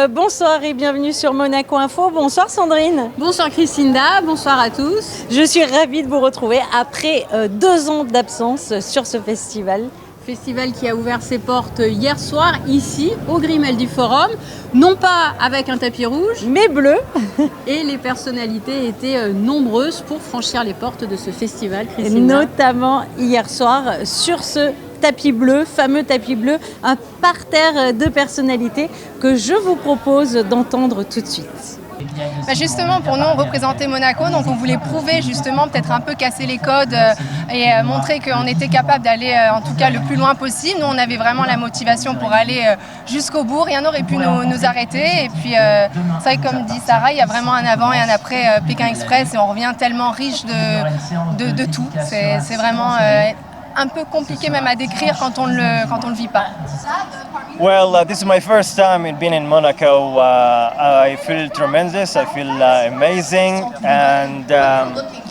Bonsoir et bienvenue sur Monaco Info. Bonsoir Sandrine. Bonsoir Christinda, bonsoir à tous. Je suis ravie de vous retrouver après 2 ans d'absence sur ce festival. Festival qui a ouvert ses portes hier soir ici au Grimel du Forum, non pas avec un tapis rouge, mais bleu. Et les personnalités étaient nombreuses pour franchir les portes de ce festival, Christinda. Notamment hier soir sur ce tapis bleu, fameux tapis bleu, un parterre de personnalités que je vous propose d'entendre tout de suite. Justement, pour nous, on représentait Monaco, donc on voulait prouver justement, peut-être un peu casser les codes et montrer qu'on était capable d'aller en tout cas le plus loin possible. Nous, on avait vraiment la motivation pour aller jusqu'au bout, rien n'aurait pu nous arrêter. Et puis, c'est vrai que comme dit Sarah, il y a vraiment un avant et un après Pékin Express et on revient tellement riche de tout. C'est vraiment un peu compliqué même à décrire quand on le vit pas. Well, this is my first time being in Monaco. I feel tremendous. I feel amazing, and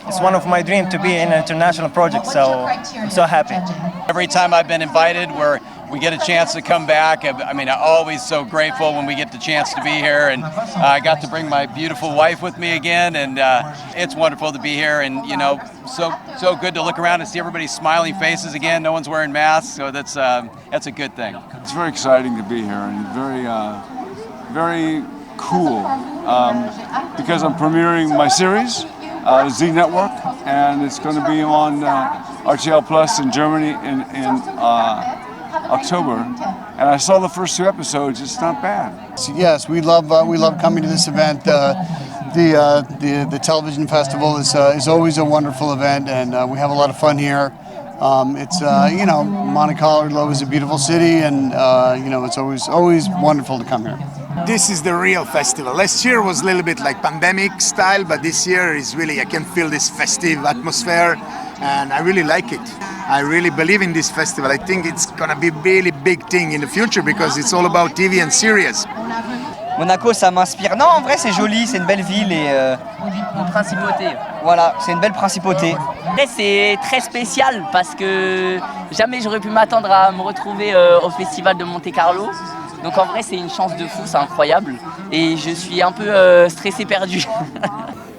it's one of my dreams to be in an international project. So I'm so happy. Every time I've been invited, we get a chance to come back. I mean, I'm always so grateful when we get the chance to be here, and I got to bring my beautiful wife with me again, and it's wonderful to be here, and you know, so good to look around and see everybody's smiling faces again. No one's wearing masks, so that's a good thing. It's very exciting to be here and very cool because I'm premiering my series, Z Network, and it's going to be on RTL Plus in Germany in October, and I saw the first 2 episodes. It's not bad. Yes, we love coming to this event. The television festival is always a wonderful event, and we have a lot of fun here. It's Monte Carlo is a beautiful city, and it's always wonderful to come here. This is the real festival. Last year was a little bit like pandemic style, but this year is really, I can feel this festive atmosphere, and I really like it. I really believe in this festival. I think it's gonna be a really big thing in the future because it's all about TV and series. Monaco, ça m'inspire. Non, en vrai, c'est joli, c'est une belle ville et une principauté. Voilà, c'est une belle principauté. Après, c'est très spécial parce que jamais j'aurais pu m'attendre à me retrouver au festival de Monte Carlo. Donc en vrai, c'est une chance de fou, c'est incroyable. Et je suis un peu stressé, perdu.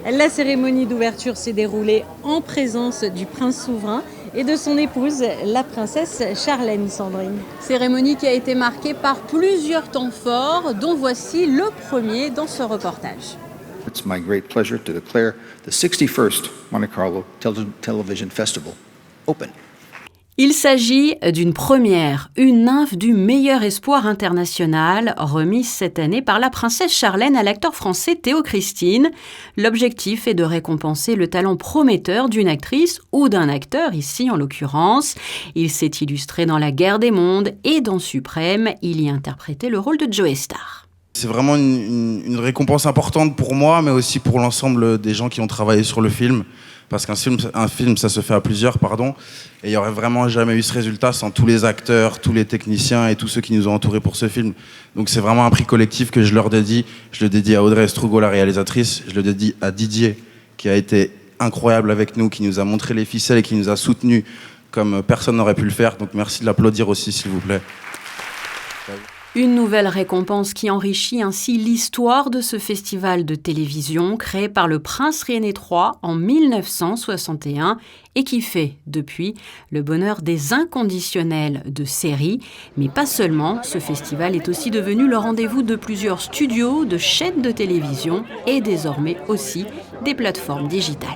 La cérémonie d'ouverture s'est déroulée en présence du prince souverain et de son épouse, la princesse Charlène, Sandrine. Cérémonie qui a été marquée par plusieurs temps forts, dont voici le premier dans ce reportage. It's my great pleasure to declare the 61st Monte Carlo Television Festival open. Il s'agit d'une première, une nymphe du meilleur espoir international, remise cette année par la princesse Charlène à l'acteur français Théo Christine. L'objectif est de récompenser le talent prometteur d'une actrice ou d'un acteur, ici en l'occurrence. Il s'est illustré dans La Guerre des mondes et dans Suprême, il y interprétait le rôle de Joe Star. C'est vraiment une récompense importante pour moi, mais aussi pour l'ensemble des gens qui ont travaillé sur le film. Parce qu'un film, ça se fait à plusieurs, et il n'y aurait vraiment jamais eu ce résultat sans tous les acteurs, tous les techniciens et tous ceux qui nous ont entourés pour ce film. Donc c'est vraiment un prix collectif que je leur dédie. Je le dédie à Audrey Estrugo, la réalisatrice. Je le dédie à Didier, qui a été incroyable avec nous, qui nous a montré les ficelles et qui nous a soutenus comme personne n'aurait pu le faire. Donc merci de l'applaudir aussi, s'il vous plaît. Une nouvelle récompense qui enrichit ainsi l'histoire de ce festival de télévision créé par le prince René III en 1961 et qui fait, depuis, le bonheur des inconditionnels de séries. Mais pas seulement, ce festival est aussi devenu le rendez-vous de plusieurs studios, de chaînes de télévision et désormais aussi des plateformes digitales.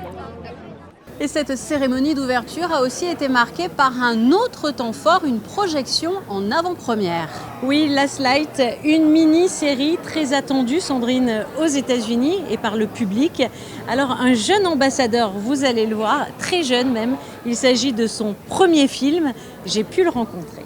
Et cette cérémonie d'ouverture a aussi été marquée par un autre temps fort, une projection en avant-première. Oui, Last Light, une mini-série très attendue, Sandrine, aux États-Unis et par le public. Alors, un jeune ambassadeur, vous allez le voir, très jeune même, il s'agit de son premier film, j'ai pu le rencontrer.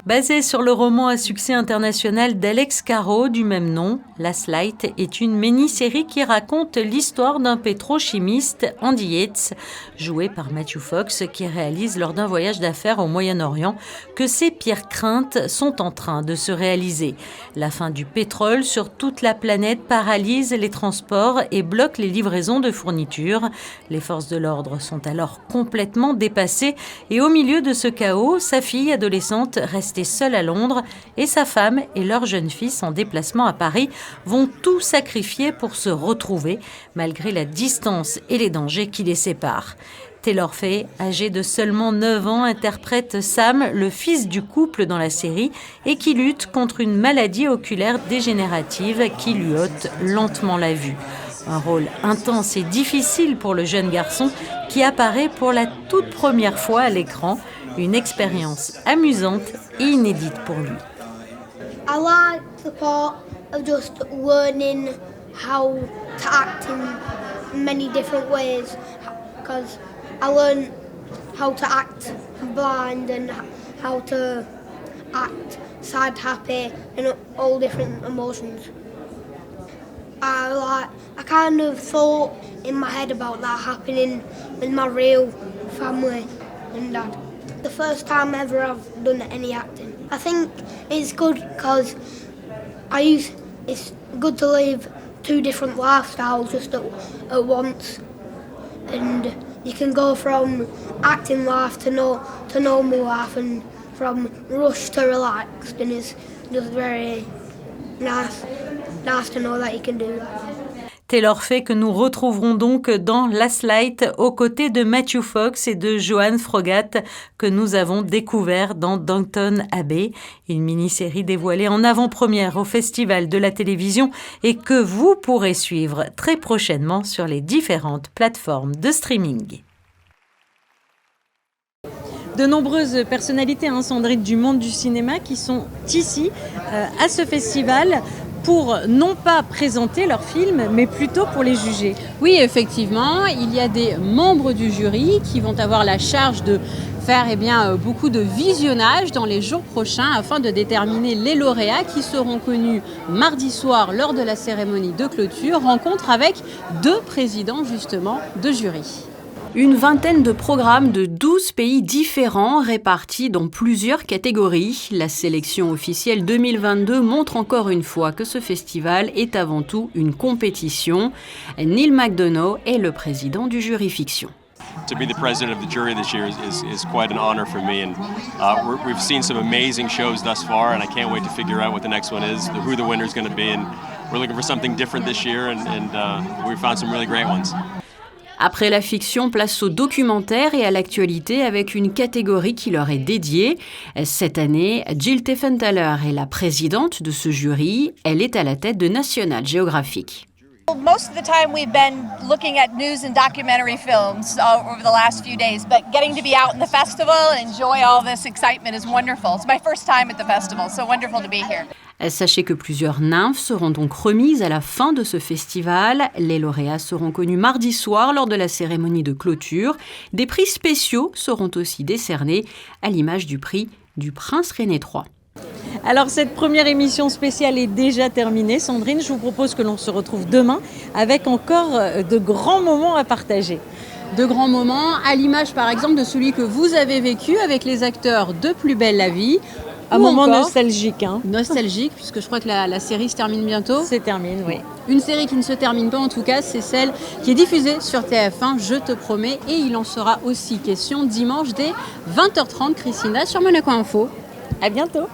Basé sur le roman à succès international d'Alex Caro du même nom, Last Light est une mini-série qui raconte l'histoire d'un pétrochimiste, Andy Yates, joué par Matthew Fox, qui réalise lors d'un voyage d'affaires au Moyen-Orient que ses pires craintes sont en train de se réaliser. La fin du pétrole sur toute la planète paralyse les transports et bloque les livraisons de fournitures. Les forces de l'ordre sont alors complètement dépassées et au milieu de ce chaos, sa fille adolescente reste resté seul à Londres et sa femme et leur jeune fils en déplacement à Paris vont tout sacrifier pour se retrouver malgré la distance et les dangers qui les séparent. Taylor Fay, âgé de seulement 9 ans, interprète Sam, le fils du couple dans la série, et qui lutte contre une maladie oculaire dégénérative qui lui ôte lentement la vue. Un rôle intense et difficile pour le jeune garçon qui apparaît pour la toute première fois à l'écran, une expérience amusante et inédite pour lui. I like the part of just learning how to act in many different ways because I learned how to act blind and how to act sad, happy, and all different emotions. I kind of thought in my head about that happening with my real family and dad. The first time ever I've done any acting. I think it's good because it's good to live two different lifestyles just at once, and you can go from acting life to normal life and from rush to relaxed, and it's just very nice to know that you can do that. Taylor Fay que nous retrouverons donc dans Last Light aux côtés de Matthew Fox et de Joan Frogat que nous avons découvert dans Downton Abbey, une mini-série dévoilée en avant-première au Festival de la télévision et que vous pourrez suivre très prochainement sur les différentes plateformes de streaming. De nombreuses personnalités, Sandrine, du monde du cinéma qui sont ici à ce festival pour non pas présenter leurs films, mais plutôt pour les juger. Oui, effectivement, il y a des membres du jury qui vont avoir la charge de faire beaucoup de visionnage dans les jours prochains afin de déterminer les lauréats qui seront connus mardi soir lors de la cérémonie de clôture, rencontre avec 2 présidents justement de jury. Une vingtaine de programmes de 12 pays différents répartis dans plusieurs catégories. La sélection officielle 2022 montre encore une fois que ce festival est avant tout une compétition. Neil McDonough est le président du jury fiction. To be the president of the jury this year is quite an honor for me, and we've seen some amazing shows thus far, and I can't wait to figure out what the next one is, who the winner is going to be, and we're looking for something different this year, and we found some really great ones. Après la fiction, place au documentaire et à l'actualité avec une catégorie qui leur est dédiée. Cette année, Jill Tiefenthaler est la présidente de ce jury. Elle est à la tête de National Geographic. Most of the time we've been looking at news and documentary films over the last few days, but getting to be out in the festival and enjoy all this excitement is wonderful. It's my first time at the festival, so wonderful to be here. Sachez que plusieurs nymphes seront donc remises à la fin de ce festival. Les lauréats seront connus mardi soir lors de la cérémonie de clôture. Des prix spéciaux seront aussi décernés, à l'image du prix du Prince René III. Alors cette première émission spéciale est déjà terminée. Sandrine, je vous propose que l'on se retrouve demain avec encore de grands moments à partager. De grands moments, à l'image par exemple de celui que vous avez vécu avec les acteurs de Plus belle la vie. Un moment nostalgique. Nostalgique, puisque je crois que la série se termine bientôt. Se termine, oui. Une série qui ne se termine pas en tout cas, c'est celle qui est diffusée sur TF1, je te promets. Et il en sera aussi question dimanche dès 20h30, Christina, sur Monaco Info. À bientôt.